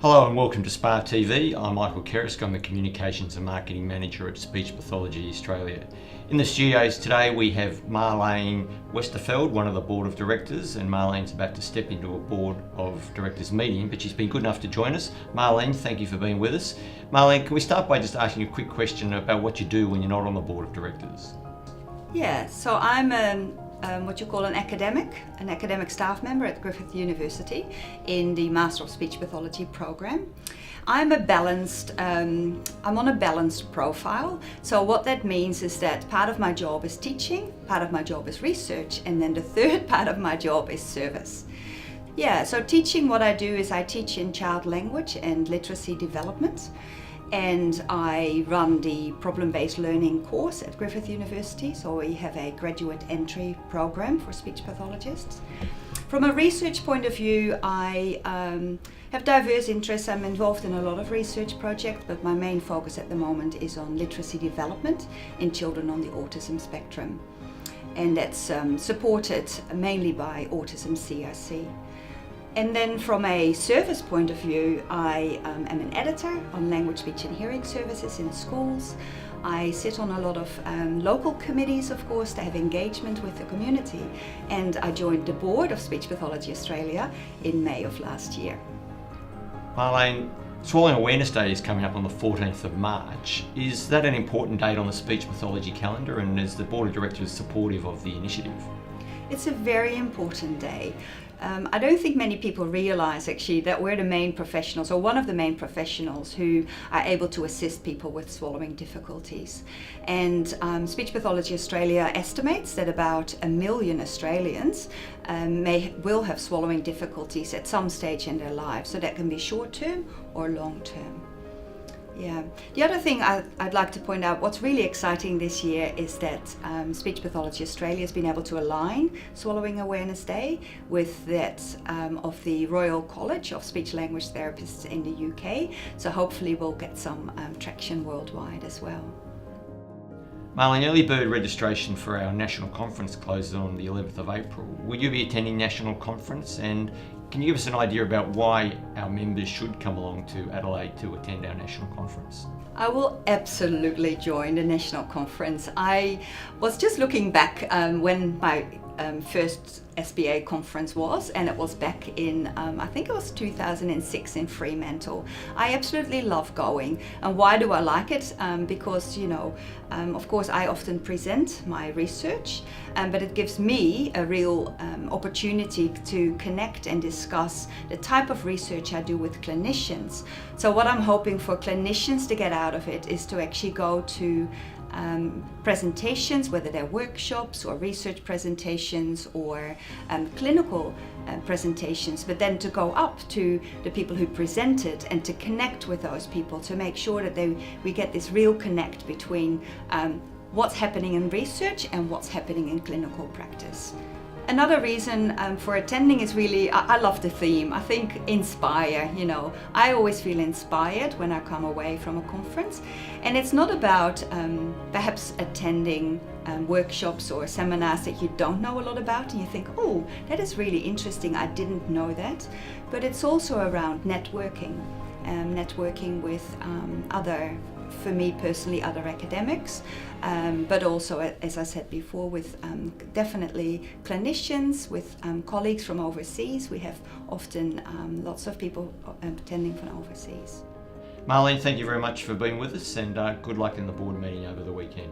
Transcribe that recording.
Hello and welcome to SPA TV. I'm Michael Kerrisk. I'm the Communications and Marketing Manager at Speech Pathology Australia. In the studios today we have Marleen Westerveld, one of the Board of Directors, and Marleen's about to step into a Board of Directors meeting, but she's been good enough to join us. Marleen, thank you for being with us. Marleen, can we start by just asking you a quick question about what you do when you're not on the Board of Directors? Yeah, so I'm what you call an academic staff member at Griffith University in the Master of Speech Pathology program. I'm on a balanced profile. So what that means is that part of my job is teaching, part of my job is research, and then the third part of my job is service. Yeah, so teaching, what I do is I teach in child language and literacy development. And I run the problem-based learning course at Griffith University, so we have a graduate entry program for speech pathologists. From a research point of view, I have diverse interests. I'm involved in a lot of research projects, but my main focus at the moment is on literacy development in children on the autism spectrum. And that's supported mainly by Autism CRC. And then from a service point of view, I am an editor on language, speech and hearing services in schools. I sit on a lot of local committees, of course, to have engagement with the community. And I joined the board of Speech Pathology Australia in May of last year. Marleen, Swallowing Awareness Day is coming up on the 14th of March. Is that an important date on the speech pathology calendar, and is the Board of Directors supportive of the initiative? It's a very important day. I don't think many people realise actually that we're the main professionals, or one of the main professionals, who are able to assist people with swallowing difficulties. And Speech Pathology Australia estimates that about 1 million Australians will have swallowing difficulties at some stage in their lives. So that can be short term or long term. Yeah. The other thing I'd like to point out, what's really exciting this year is that Speech Pathology Australia has been able to align Swallowing Awareness Day with that of the Royal College of Speech Language Therapists in the UK. So hopefully we'll get some traction worldwide as well. Marleen, early bird registration for our national conference closes on the 11th of April. Will you be attending national conference, and can you give us an idea about why our members should come along to Adelaide to attend our national conference? I will absolutely join the national conference. I was just looking back when my first SBA conference was, and it was back in, I think it was 2006 in Fremantle. I absolutely love going. And why do I like it? Because, of course, I often present my research, but it gives me a real opportunity to connect and discuss the type of research I do with clinicians. So what I'm hoping for clinicians to get out of it is to actually go to presentations, whether they're workshops or research presentations or clinical presentations, but then to go up to the people who presented and to connect with those people to make sure that we get this real connect between what's happening in research and what's happening in clinical practice. Another reason for attending is really, I love the theme. I think inspire, I always feel inspired when I come away from a conference. And it's not about perhaps attending workshops or seminars that you don't know a lot about and you think, oh, that is really interesting, I didn't know that. But it's also around networking, networking with other, for me personally, other academics, but also, as I said before, with definitely clinicians, with colleagues from overseas. We have often lots of people attending from overseas. Marleen, thank you very much for being with us, and good luck in the board meeting over the weekend.